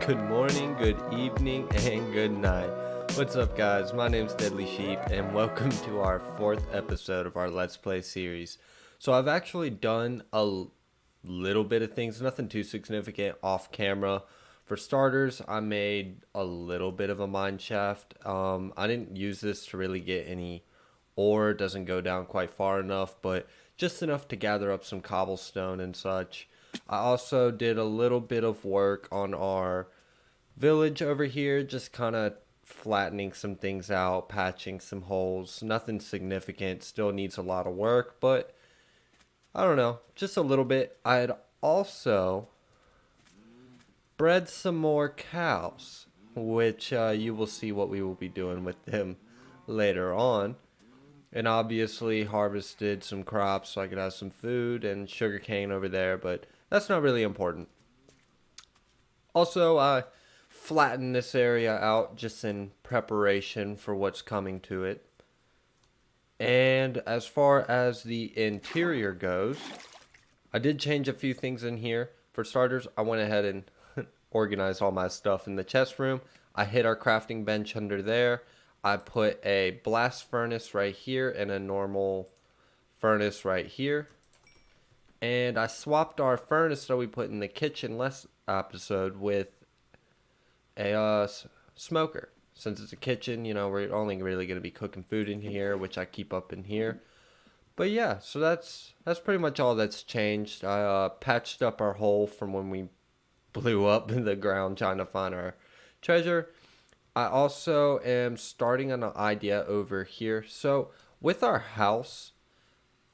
Good morning, good evening, and good night. What's up, guys? My name's Deadly Sheep, and welcome to our fourth episode of our Let's Play series. So I've actually done a little bit of things, nothing too significant off camera. For starters, I made a little bit of a mine shaft. I didn't use this to really get any ore, it doesn't go down quite far enough, but just enough to gather up some cobblestone and such. I also did a little bit of work on our village over here, just kind of flattening some things out, patching some holes. Nothing significant, still needs a lot of work, but I don't know, just a little bit. I had also bred some more cows, which you will see what we will be doing with them later on. And obviously harvested some crops so I could have some food and sugarcane over there, but that's not really important. Also, I flattened this area out just in preparation for what's coming to it. And as far as the interior goes, I did change a few things in here. For starters, I went ahead and organized all my stuff in the chest room. I hid our crafting bench under there. I put a blast furnace right here and a normal furnace right here. And I swapped our furnace that we put in the kitchen last episode with a smoker. Since it's a kitchen, you know, we're only really going to be cooking food in here, which I keep up in here. But yeah, so that's pretty much all that's changed. I patched up our hole from when we blew up in the ground trying to find our treasure. I also am starting on an idea over here. So with our house,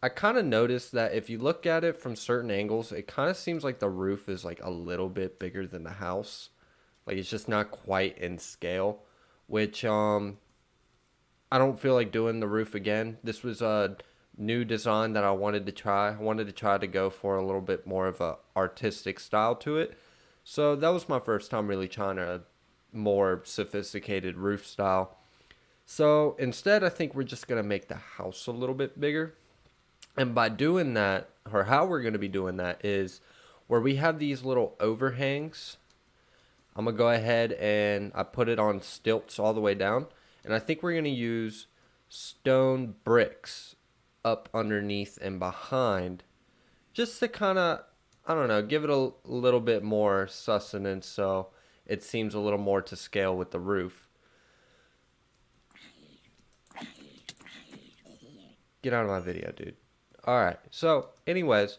I kind of noticed that if you look at it from certain angles, it kind of seems like the roof is like a little bit bigger than the house. Like it's just not quite in scale, which I don't feel like doing the roof again. This was a new design that I wanted to try. I wanted to try to go for a little bit more of a artistic style to it. So that was my first time really trying a more sophisticated roof style. So instead, I think we're just going to make the house a little bit bigger. And by doing that, or how we're going to be doing that, is where we have these little overhangs. I'm going to go ahead and I put it on stilts all the way down. And I think we're going to use stone bricks up underneath and behind, just to kind of, I don't know, give it a little bit more sustenance so it seems a little more to scale with the roof. Get out of my video, dude. Alright, so anyways,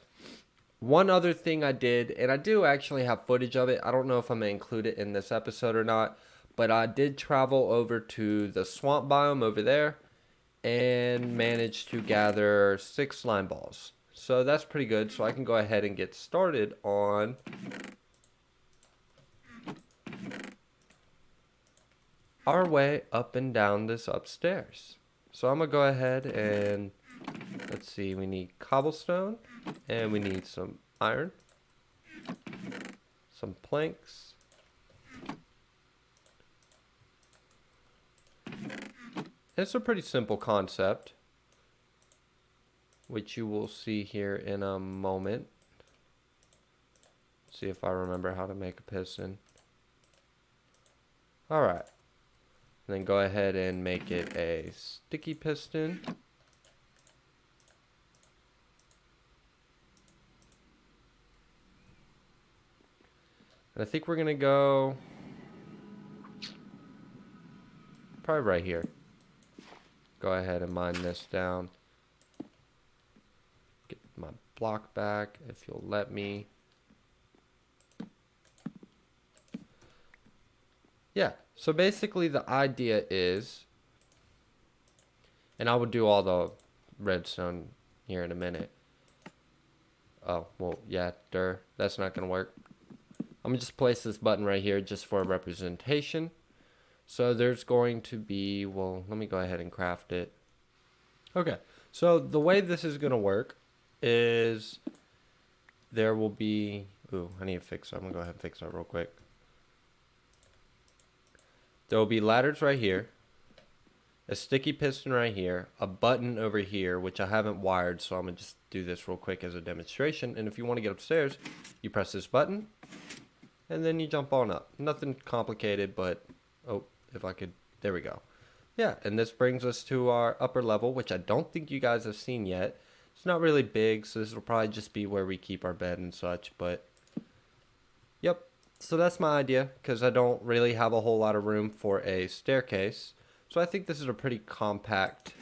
one other thing I did, and I do actually have footage of it. I don't know if I'm going to include it in this episode or not, but I did travel over to the swamp biome over there and managed to gather 6 slime balls. So that's pretty good. So I can go ahead and get started on our way up and down this upstairs. So I'm going to go ahead and let's see, we need cobblestone and we need some iron, some planks. It's a pretty simple concept, which you will see here in a moment. See if I remember how to make a piston. Alright. Then go ahead and make it a sticky piston. And I think we're going to go probably right here. Go ahead and mine this down. Get my block back if you'll let me. Yeah, so basically the idea is, and I will do all the redstone here in a minute. Oh, well, yeah, that's not going to work. I'm going to just place this button right here just for representation. So there's going to be, well, let me go ahead and craft it. Okay, so the way this is going to work is there will be, ooh, I need to fix that. I'm going to go ahead and fix that real quick. There will be ladders right here, a sticky piston right here, a button over here, which I haven't wired, so I'm going to just do this real quick as a demonstration. And if you want to get upstairs, you press this button, and then you jump on up. Nothing complicated, but oh, if I could, there we go. Yeah, and this brings us to our upper level, which I don't think you guys have seen yet. It's not really big, so this will probably just be where we keep our bed and such, but yep. So that's my idea, because I don't really have a whole lot of room for a staircase. So I think this is a pretty compact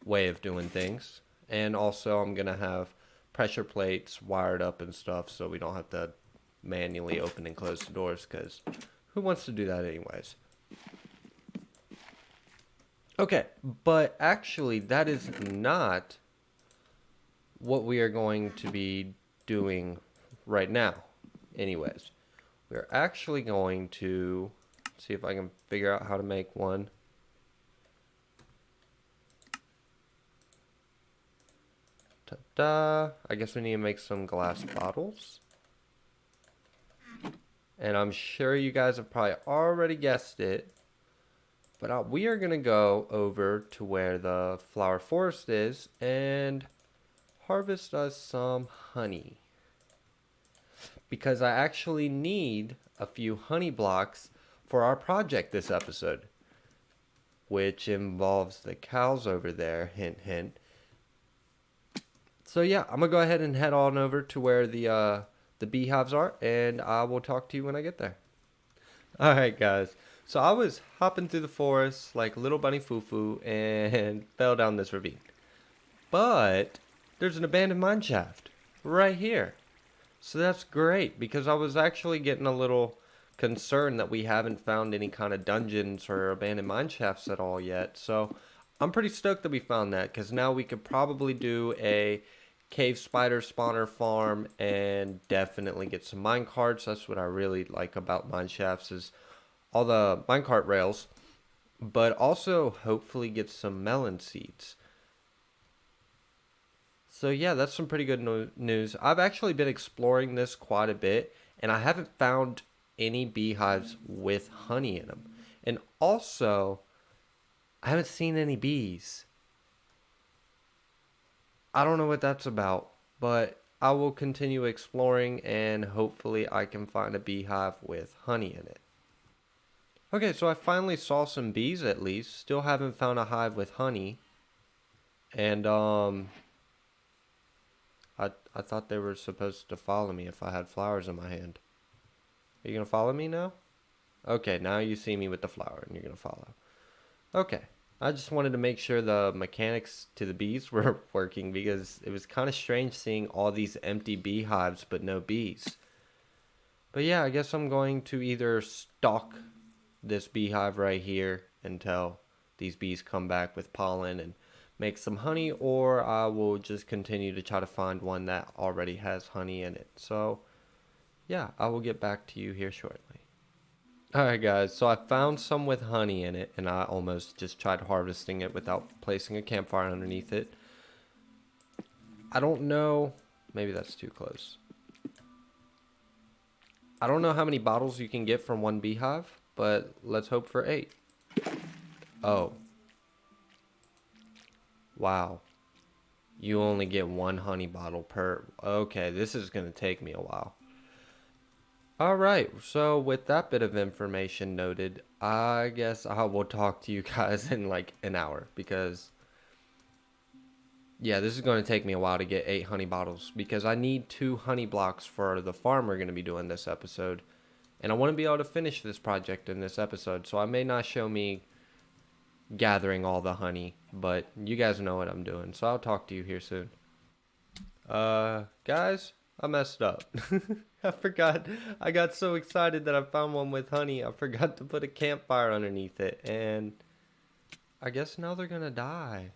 way of doing things. And also I'm going to have pressure plates wired up and stuff so we don't have to manually open and close the doors, because who wants to do that anyways? Okay, but actually that is not what we are going to be doing right now. Anyways, we're actually going to see if I can figure out how to make one. Ta-da! I guess we need to make some glass bottles. And I'm sure you guys have probably already guessed it, but we are going to go over to where the flower forest is and harvest us some honey. Because I actually need a few honey blocks for our project this episode, which involves the cows over there, hint hint. So yeah, I'm gonna go ahead and head on over to where the beehives are, and I will talk to you when I get there. All right, guys. So I was hopping through the forest like little bunny foo-foo and fell down this ravine. But there's an abandoned mine shaft right here. So that's great, because I was actually getting a little concerned that we haven't found any kind of dungeons or abandoned mine shafts at all yet. So I'm pretty stoked that we found that, because now we could probably do a cave spider spawner farm and definitely get some mine carts. That's what I really like about mine shafts, is all the minecart rails, but also hopefully get some melon seeds. So yeah, that's some pretty good news. I've actually been exploring this quite a bit, and I haven't found any beehives with honey in them. And also, I haven't seen any bees. I don't know what that's about, but I will continue exploring, and hopefully I can find a beehive with honey in it. Okay, so I finally saw some bees at least. Still haven't found a hive with honey. And I thought they were supposed to follow me if I had flowers in my hand. Are you gonna follow me now? Okay, now you see me with the flower and you're gonna follow. Okay. I just wanted to make sure the mechanics to the bees were working, because it was kind of strange seeing all these empty beehives but no bees. But yeah, I guess I'm going to either stalk this beehive right here until these bees come back with pollen and make some honey, or I will just continue to try to find one that already has honey in it. So yeah, I will get back to you here shortly. Alright guys, so I found some with honey in it, and I almost just tried harvesting it without placing a campfire underneath it. I don't know, maybe that's too close. I don't know how many bottles you can get from one beehive, but let's hope for 8. Oh. Wow. You only get 1 honey bottle per... Okay, this is going to take me a while. Alright, so with that bit of information noted, I guess I will talk to you guys in like an hour, because... Yeah, this is going to take me a while to get 8 honey bottles, because I need 2 honey blocks for the farm we're going to be doing this episode. And I want to be able to finish this project in this episode, so I may not show me gathering all the honey, but you guys know what I'm doing, so I'll talk to you here soon. Guys, I messed up. I forgot. I got so excited that I found one with honey, I forgot to put a campfire underneath it, and I guess now they're gonna die.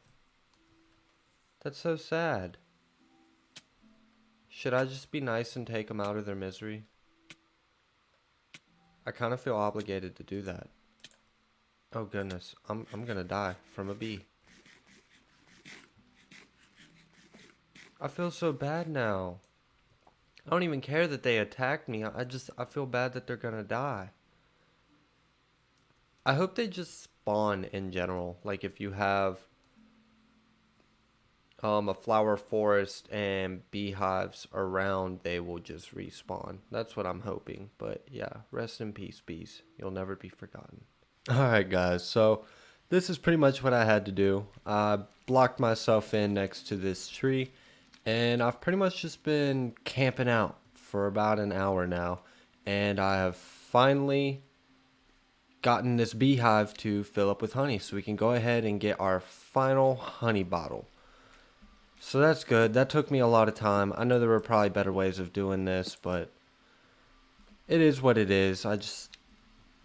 That's so sad. Should I just be nice and take them out of their misery? I kind of feel obligated to do that. Oh goodness, I'm gonna die from a bee. I feel so bad now. I don't even care that they attacked me. I feel bad that they're gonna die. I hope they just spawn in general. Like if you have a flower forest and beehives around, they will just respawn. That's what I'm hoping. But yeah, rest in peace, bees. You'll never be forgotten. Alright, guys, so this is pretty much what I had to do. I blocked myself in next to this tree, and I've pretty much just been camping out for about an hour now, and I have finally gotten this beehive to fill up with honey so we can go ahead and get our final honey bottle. So that's good. That took me a lot of time. I know there were probably better ways of doing this, but it is what it is. I just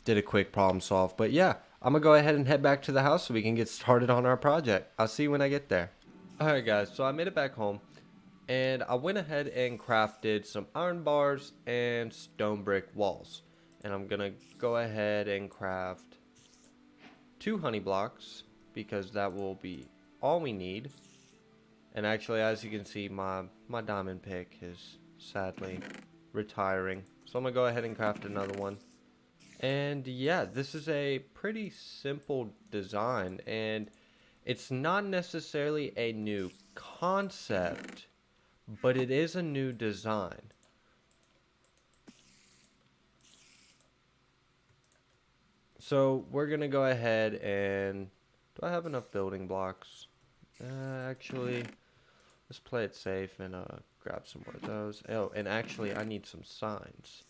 did a quick problem solve. But yeah, I'm going to go ahead and head back to the house so we can get started on our project. I'll see you when I get there. Alright guys, so I made it back home and I went ahead and crafted some iron bars and stone brick walls. And I'm going to go ahead and craft 2 honey blocks because that will be all we need. And actually, as you can see, my diamond pick is sadly retiring. So I'm going to go ahead and craft another one. And yeah, this is a pretty simple design. And it's not necessarily a new concept, but it is a new design. So we're going to go ahead and... Do I have enough building blocks? Actually... Let's play it safe and grab some more of those. Oh, and actually I need some signs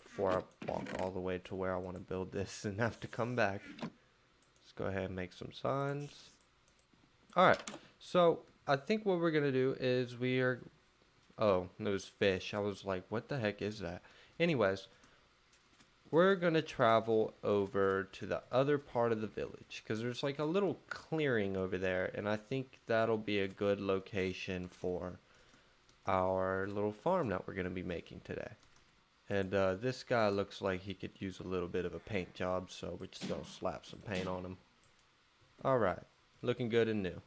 before I walk all the way to where I want to build this and have to come back. Let's go ahead and make some signs. Alright, so I think what we're going to do is we are... Oh, those fish. I was like, what the heck is that? Anyways, we're going to travel over to the other part of the village because there's like a little clearing over there, and I think that'll be a good location for our little farm that we're going to be making today. And this guy looks like he could use a little bit of a paint job, so we're just going to slap some paint on him. Alright, looking good and new.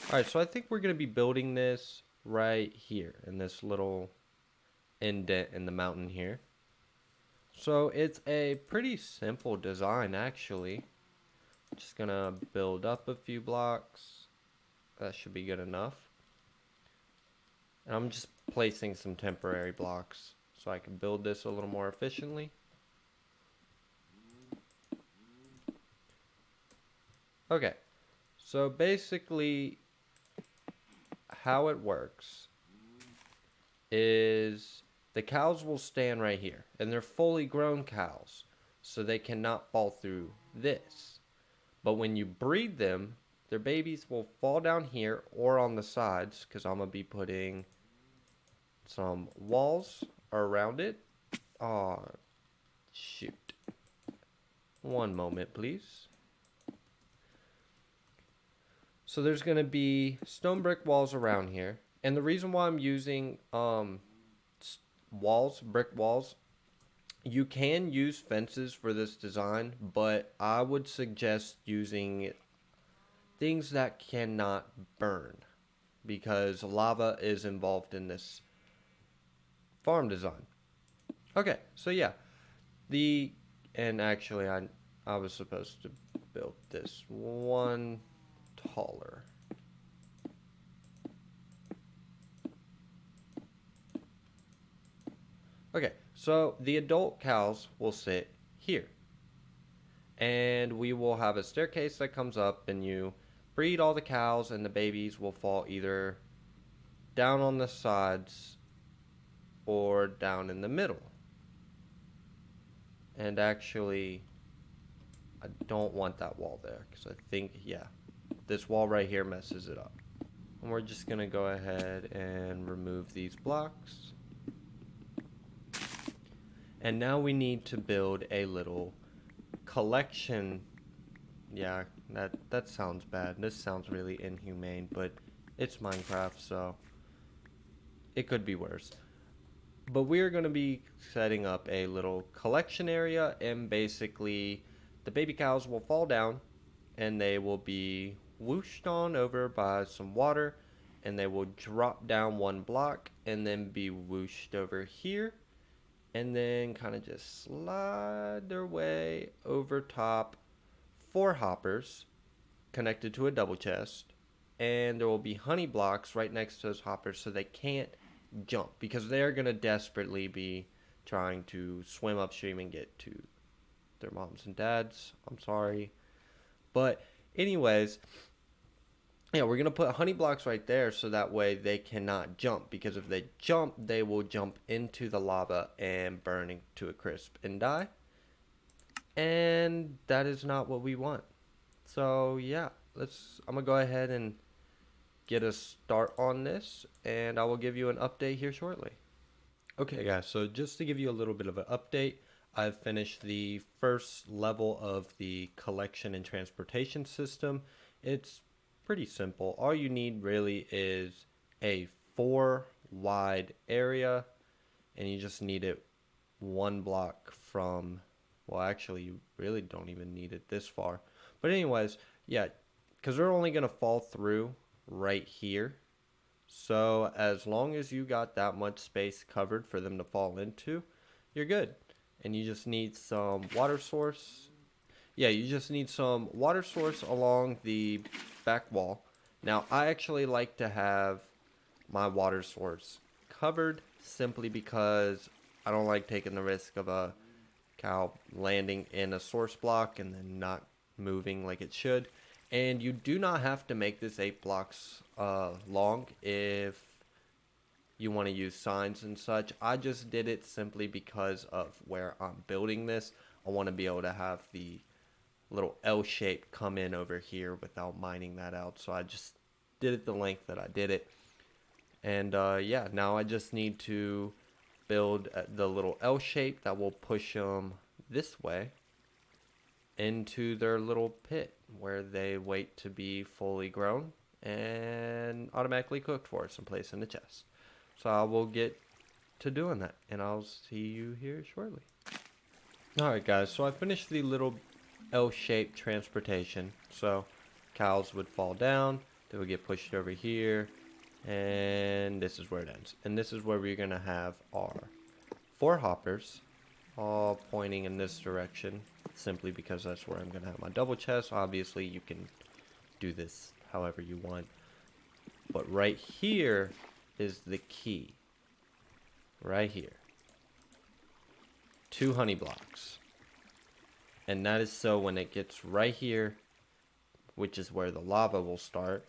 Alright, so I think we're going to be building this right here in this little indent in the mountain here. So it's a pretty simple design actually. Just gonna build up a few blocks. That should be good enough. And I'm just placing some temporary blocks so I can build this a little more efficiently. Okay, so basically how it works is the cows will stand right here, and they're fully grown cows, so they cannot fall through this. But when you breed them, their babies will fall down here or on the sides, because I'm going to be putting some walls around it. Oh, shoot. One moment, please. So there's going to be stone brick walls around here. And the reason why I'm using brick walls, you can use fences for this design, but I would suggest using things that cannot burn because lava is involved in this farm design. Okay, so yeah, and actually I was supposed to build this one taller. Okay, so the adult cows will sit here. And we will have a staircase that comes up, and you breed all the cows, and the babies will fall either down on the sides or down in the middle. And actually, I don't want that wall there because I think, yeah, this wall right here messes it up. And we're just going to go ahead and remove these blocks. And now we need to build a little collection. Yeah, that sounds bad. This sounds really inhumane, but it's Minecraft, so it could be worse. But we're going to be setting up a little collection area, and basically the baby cows will fall down and they will be whooshed on over by some water, and they will drop down one block and then be whooshed over here, and then kind of just slide their way over top 4 hoppers, connected to a double chest, and there will be honey blocks right next to those hoppers so they can't jump because they're going to desperately be trying to swim upstream and get to their moms and dads. I'm sorry. But, anyways, yeah, we're going to put honey blocks right there so that way they cannot jump because if they jump, they will jump into the lava and burn to a crisp and die. And that is not what we want. So, yeah, I'm going to go ahead and get a start on this, and I will give you an update here shortly. Okay, guys, so just to give you a little bit of an update, I've finished the first level of the collection and transportation system. It's pretty simple. All you need really is a 4 wide area, and you just need it 1 block from, well, actually, you really don't even need it this far. But anyways, yeah, because they're only going to fall through right here. So as long as you got that much space covered for them to fall into, you're good. And you just need some water source. Yeah, you just need some water source along the back wall. Now, I actually like to have my water source covered simply because I don't like taking the risk of a cow landing in a source block and then not moving like it should. And you do not have to make this 8 blocks long if you want to use signs and such. I just did it simply because of where I'm building this. I want to be able to have the little L shape come in over here without mining that out. So I just did it the length that I did it. And yeah, now I just need to build the little L shape that will push them this way into their little pit where they wait to be fully grown and automatically cooked for us and placed in the chest. So I will get to doing that, and I'll see you here shortly. Alright guys, so I finished the little L-shaped transportation. So cows would fall down, they would get pushed over here, and this is where it ends. And this is where we're going to have our 4 hoppers all pointing in this direction simply because that's where I'm going to have my double chest. Obviously you can do this however you want, but right here is the key. Right here, 2 honey blocks, and that is so when it gets right here, which is where the lava will start,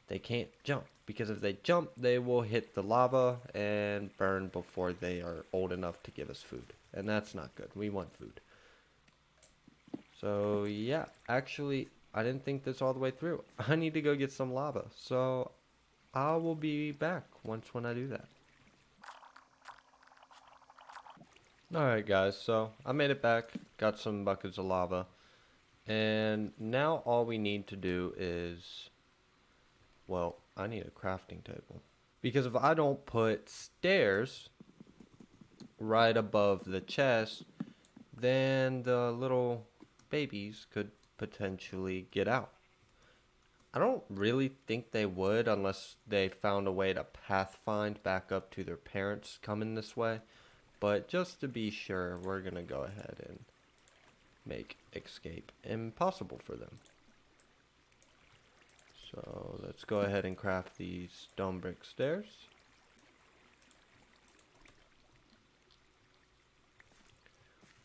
they can't jump, because if they jump they will hit the lava and burn before they are old enough to give us food, and that's not good. We want food. So yeah, actually I didn't think this all the way through. I need to go get some lava, so I will be back when I do that. Alright guys, so I made it back, got some buckets of lava, and now all we need to do is, well, I need a crafting table. Because if I don't put stairs right above the chest, then the little babies could potentially get out. I don't really think they would unless they found a way to pathfind back up to their parents coming this way. But just to be sure, we're going to go ahead and make escape impossible for them. So let's go ahead and craft these stone brick stairs.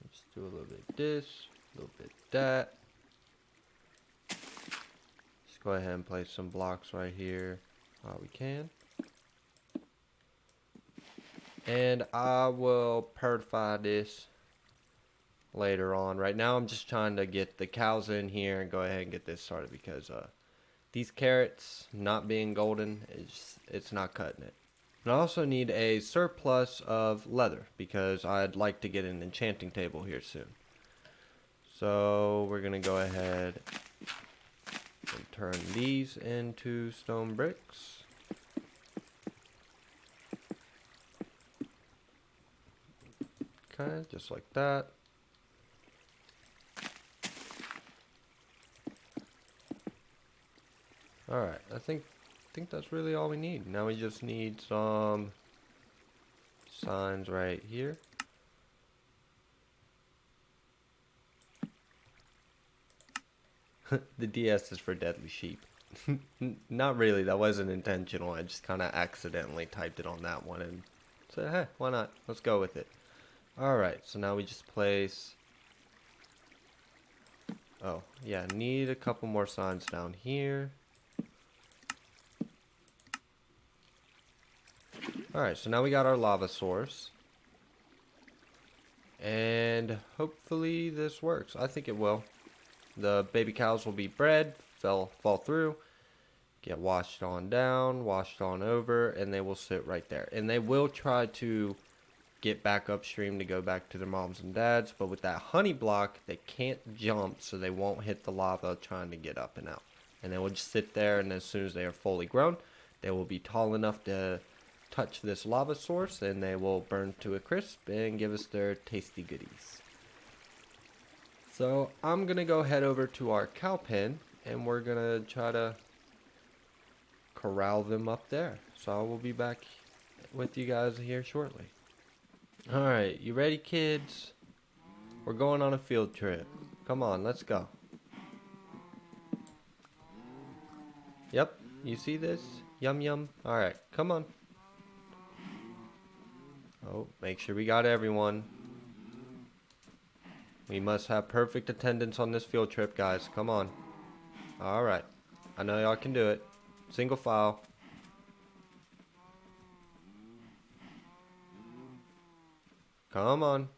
Let's do a little bit of this, a little bit of that. Let's go ahead and place some blocks right here while we can. And I will purify this later on. Right now I'm just trying to get the cows in here and go ahead and get this started because these carrots not being golden, it's not cutting it. And I also need a surplus of leather because I'd like to get an enchanting table here soon. So we're going to go ahead and turn these into stone bricks. Okay, just like that. Alright, I think that's really all we need. Now we just need some signs right here. The DS is for deadly sheep. Not really, that wasn't intentional. I just kind of accidentally typed it on that one and said, hey, why not? Let's go with it. Alright, so now we just place... Oh, yeah, need a couple more signs down here. Alright, so now we got our lava source. And hopefully this works. I think it will. The baby cows will be bred, fall through, get washed on down, washed on over, and they will sit right there. And they will try to get back upstream to go back to their moms and dads, but with that honey block, they can't jump, so they won't hit the lava trying to get up and out. And they will just sit there, and as soon as they are fully grown, they will be tall enough to touch this lava source, and they will burn to a crisp and give us their tasty goodies. So I'm gonna go head over to our cow pen, and we're gonna try to corral them up there. So I will be back with you guys here shortly. Alright, you ready, kids? We're going on a field trip. Come on, let's go. Yep, you see this? Yum yum. Alright, come on. Oh, make sure we got everyone. We must have perfect attendance on this field trip, guys. Come on. Alright. I know y'all can do it. Single file. Come on.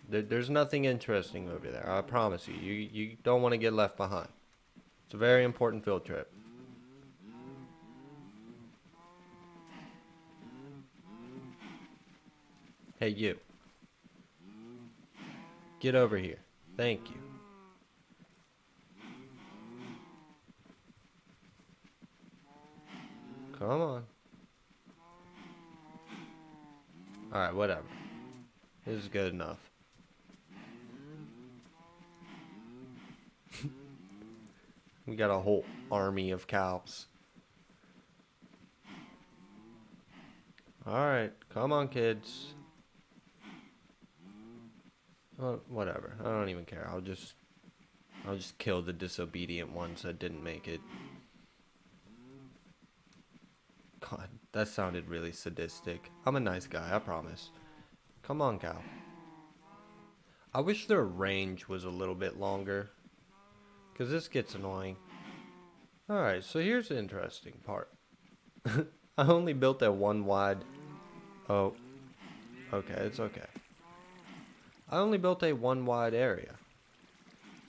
There's nothing interesting over there. I promise you. You don't want to get left behind. It's a very important field trip. Hey, you. Get over here. Thank you. Come on. Alright, whatever. This is good enough. We got a whole army of cows. Alright, come on, kids. Well, whatever. I don't even care. I'll just kill the disobedient ones that didn't make it. God, that sounded really sadistic. I'm a nice guy, I promise. Come on, cow. I wish their range was a little bit longer, because this gets annoying. Alright, so here's the interesting part. I only built that one wide... Oh, okay, it's okay. I only built a one wide area.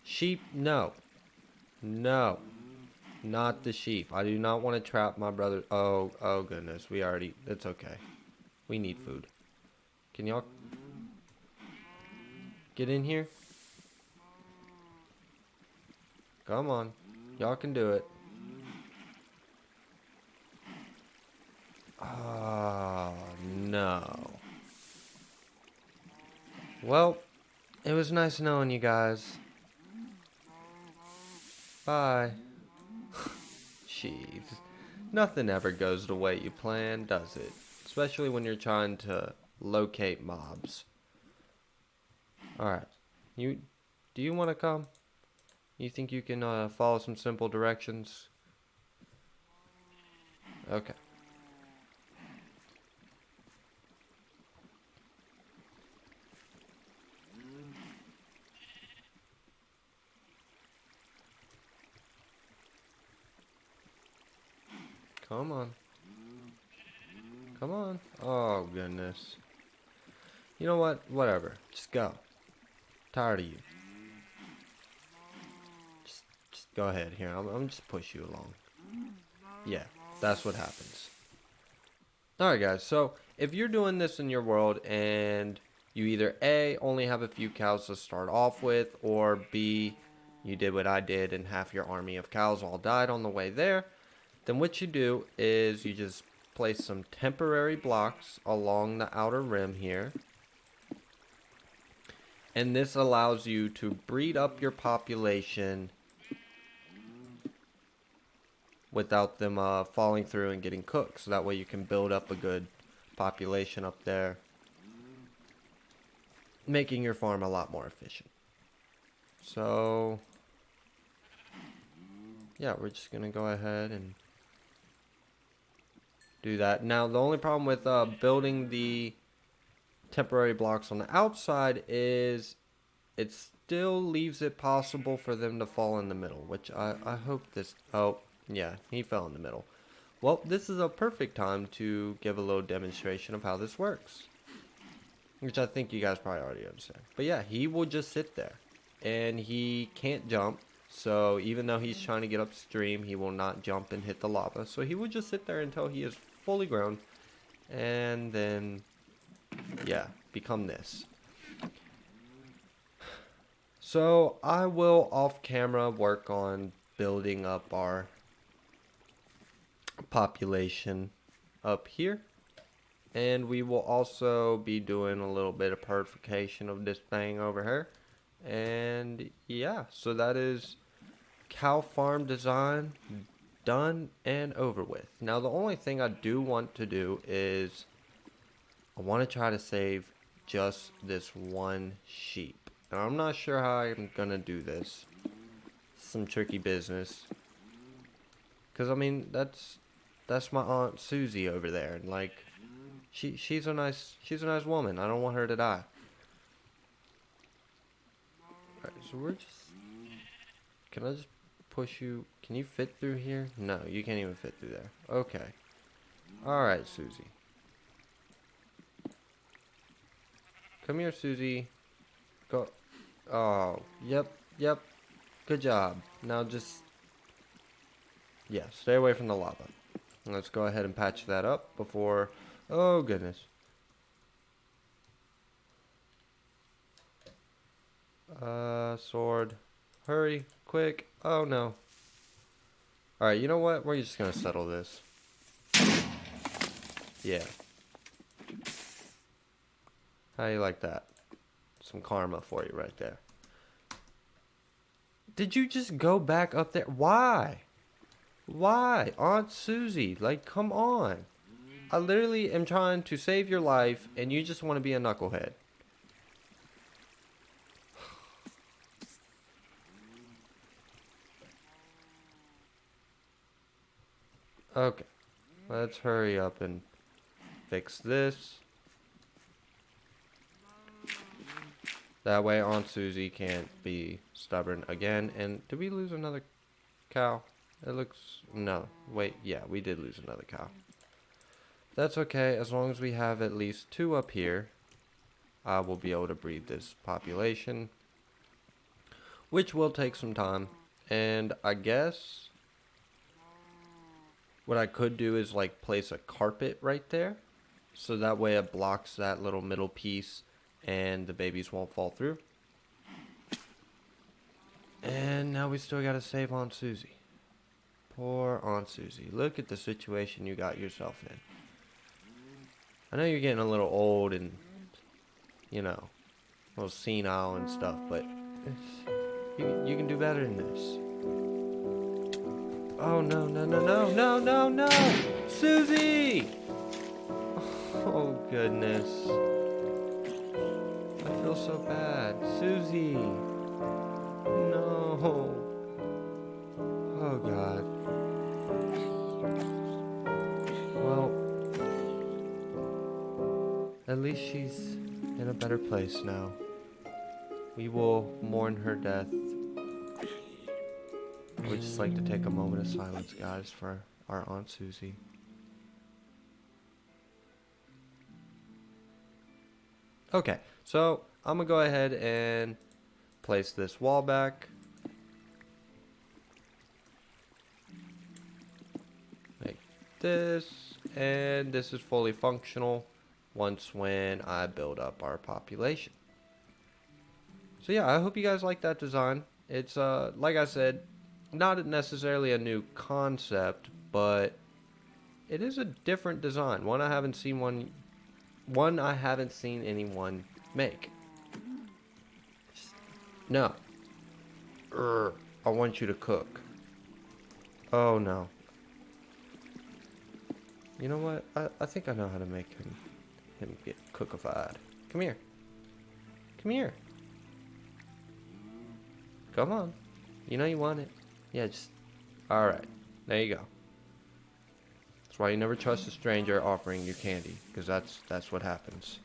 Sheep, no. No. Not the sheep. I do not want to trap my brother. Oh goodness. It's okay. We need food. Can y'all get in here? Come on. Y'all can do it. Oh, no. Well, it was nice knowing you guys. Bye. Jeez. Nothing ever goes the way you plan, does it? Especially when you're trying to locate mobs. Alright. Do you want to come? You think you can follow some simple directions? Okay. Come on. Come on. Oh, goodness. You know what? Whatever. Just go. Tired of you. Just go ahead here. I'm just push you along. Yeah, that's what happens. Alright, guys. So, if you're doing this in your world and you either A, only have a few cows to start off with, or B, you did what I did and half your army of cows all died on the way there, then what you do is you just place some temporary blocks along the outer rim here. And this allows you to breed up your population without them falling through and getting cooked. So that way you can build up a good population up there, making your farm a lot more efficient. So, yeah, we're just gonna go ahead and do that. Now, the only problem with building the temporary blocks on the outside is it still leaves it possible for them to fall in the middle, which I hope this... Oh, yeah, he fell in the middle. Well, this is a perfect time to give a little demonstration of how this works, which I think you guys probably already understand. But yeah, he will just sit there, and he can't jump. So even though he's trying to get upstream, he will not jump and hit the lava. So he will just sit there until he is fully grown, and then, yeah, become this. So I will off camera work on building up our population up here. And we will also be doing a little bit of purification of this thing over here. And yeah, so that is cow farm design done and over with. Now the only thing I do want to do is I want to try to save just this one sheep. Now I'm not sure how I'm gonna do this. Some tricky business. Cause I mean that's my Aunt Suzie over there, and like she's a nice woman. I don't want her to die. Alright, so we're just... Can I just push you? Can you fit through here? No, you can't even fit through there. Okay. Alright, Susie. Come here, Susie. Go. Oh, yep. Good job. Now just... Yeah, stay away from the lava. Let's go ahead and patch that up before... Oh, goodness. Sword. Hurry, quick. Oh, no. Alright, you know what? We're just gonna settle this. Yeah. How you like that? Some karma for you right there. Did you just go back up there? Why? Why? Aunt Susie, like, come on. I literally am trying to save your life, and you just want to be a knucklehead. Okay. Let's hurry up and fix this. That way Aunt Susie can't be stubborn again. And did we lose another cow? It looks... No. Wait, yeah, we did lose another cow. That's okay. As long as we have at least 2 up here, I will be able to breed this population, which will take some time. And I guess what I could do is like place a carpet right there, so that way it blocks that little middle piece and the babies won't fall through. And now we still gotta save Aunt Susie. Poor Aunt Susie. Look at the situation you got yourself in. I know you're getting a little old and, you know, a little senile and stuff, but you can do better than this. Oh, no. Susie! Oh, goodness. I feel so bad. Susie! No. Oh, God. Well, at least she's in a better place now. We will mourn her death. I would just like to take a moment of silence, guys, for our Aunt Susie. Okay, so I'm gonna go ahead and place this wall back. Make this, and this is fully functional once when I build up our population. So yeah, I hope you guys like that design. It's like I said, not necessarily a new concept, but it is a different design. One I haven't seen anyone make. No. I want you to cook. Oh no. You know what? I think I know how to make him get cookified. Come here. Come here. Come on. You know you want it. Yeah, just... Alright. There you go. That's why you never trust a stranger offering you candy, because that's what happens.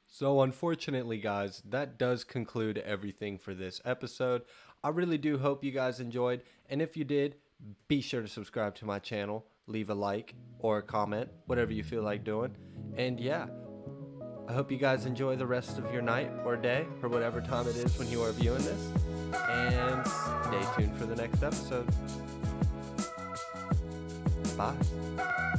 So unfortunately, guys, that does conclude everything for this episode. I really do hope you guys enjoyed, and if you did, be sure to subscribe to my channel, leave a like or a comment, whatever you feel like doing. And yeah, I hope you guys enjoy the rest of your night or day or whatever time it is when you are viewing this. And stay tuned for the next episode. Bye.